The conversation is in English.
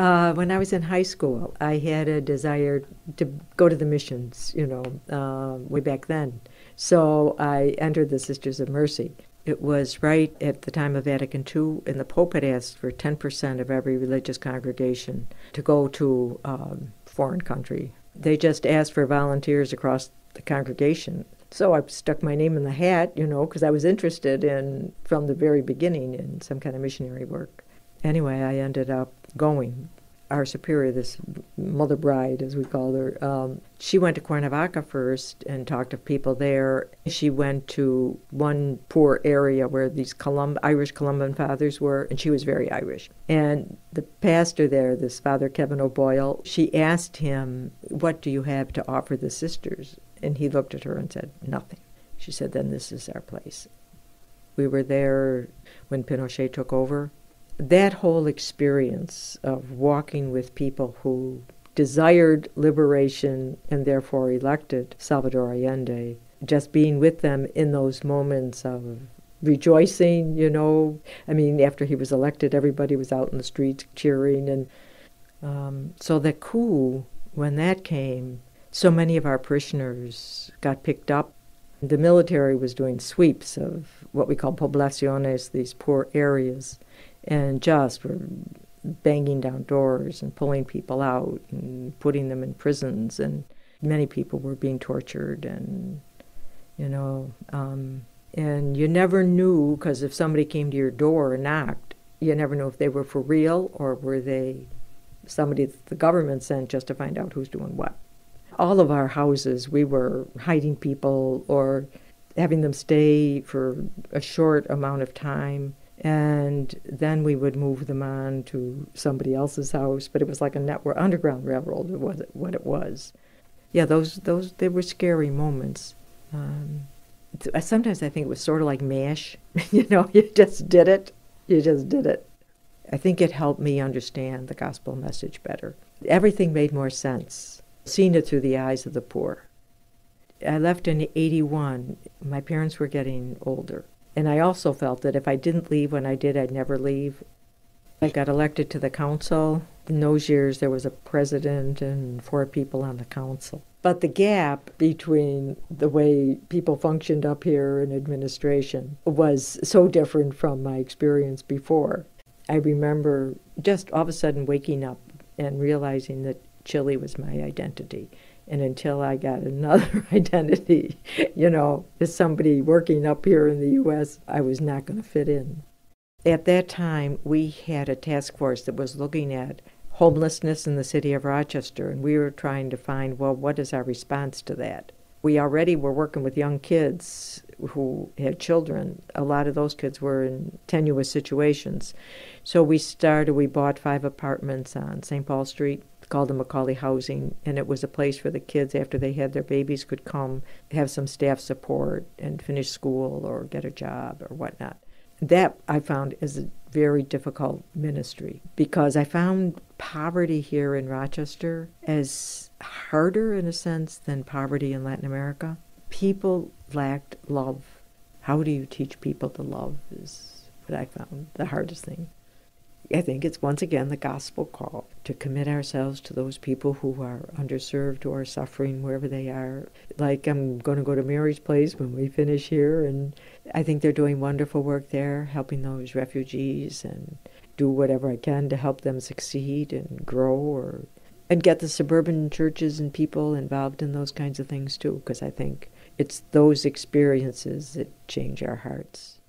When I was in high school, I had a desire to go to the missions, way back then. So I entered the Sisters of Mercy. It was right at the time of Vatican II, and the Pope had asked for 10% of every religious congregation to go to a foreign country. They just asked for volunteers across the congregation. So I stuck my name in the hat, because I was interested in, from the very beginning, in some kind of missionary work. Anyway, I ended up going. Our superior, this Mother Bride, as we called her, she went to Cuernavaca first and talked to people there. She went to one poor area where these Irish Columban fathers were, and she was very Irish. And the pastor there, this Father Kevin O'Boyle, she asked him, "What do you have to offer the sisters?" And he looked at her and said, "Nothing." She said, "Then this is our place." We were there when Pinochet took over. That whole experience of walking with people who desired liberation and therefore elected Salvador Allende, just being with them in those moments of rejoicing, after he was elected, everybody was out in the streets cheering. And so the coup, when that came, so many of our parishioners got picked up. The military was doing sweeps of what we call poblaciones, these poor areas, and just were banging down doors and pulling people out and putting them in prisons. And many people were being tortured, and, and you never knew, because if somebody came to your door and knocked, you never knew if they were for real or were they somebody that the government sent just to find out who's doing what. All of our houses, we were hiding people or having them stay for a short amount of time, and then we would move them on to somebody else's house. But it was like a network, underground railroad. It was what it was. Yeah, those they were scary moments. Sometimes I think it was sort of like MASH. You just did it. You just did it. I think it helped me understand the gospel message better. Everything made more sense, seeing it through the eyes of the poor. I left in 81. My parents were getting older. And I also felt that if I didn't leave when I did, I'd never leave. I got elected to the council. In those years, there was a president and 4 people on the council. But the gap between the way people functioned up here in administration was so different from my experience before. I remember just all of a sudden waking up and realizing that Chile was my identity. And until I got another identity, as somebody working up here in the U.S., I was not going to fit in. At that time, we had a task force that was looking at homelessness in the city of Rochester, and we were trying to find, well, what is our response to that? We already were working with young kids who had children. A lot of those kids were in tenuous situations. So we bought 5 apartments on St. Paul Street, called the Macaulay Housing, and it was a place where the kids, after they had their babies, could come, have some staff support, and finish school or get a job or whatnot. That I found is a very difficult ministry, because I found poverty here in Rochester as harder in a sense than poverty in Latin America. People lacked love. How do you teach people to love is what I found the hardest thing. I think it's once again the gospel call to commit ourselves to those people who are underserved or suffering wherever they are. Like, I'm going to go to Mary's place when we finish here, and I think they're doing wonderful work there, helping those refugees, and do whatever I can to help them succeed and grow, and get the suburban churches and people involved in those kinds of things too, because I think it's those experiences that change our hearts.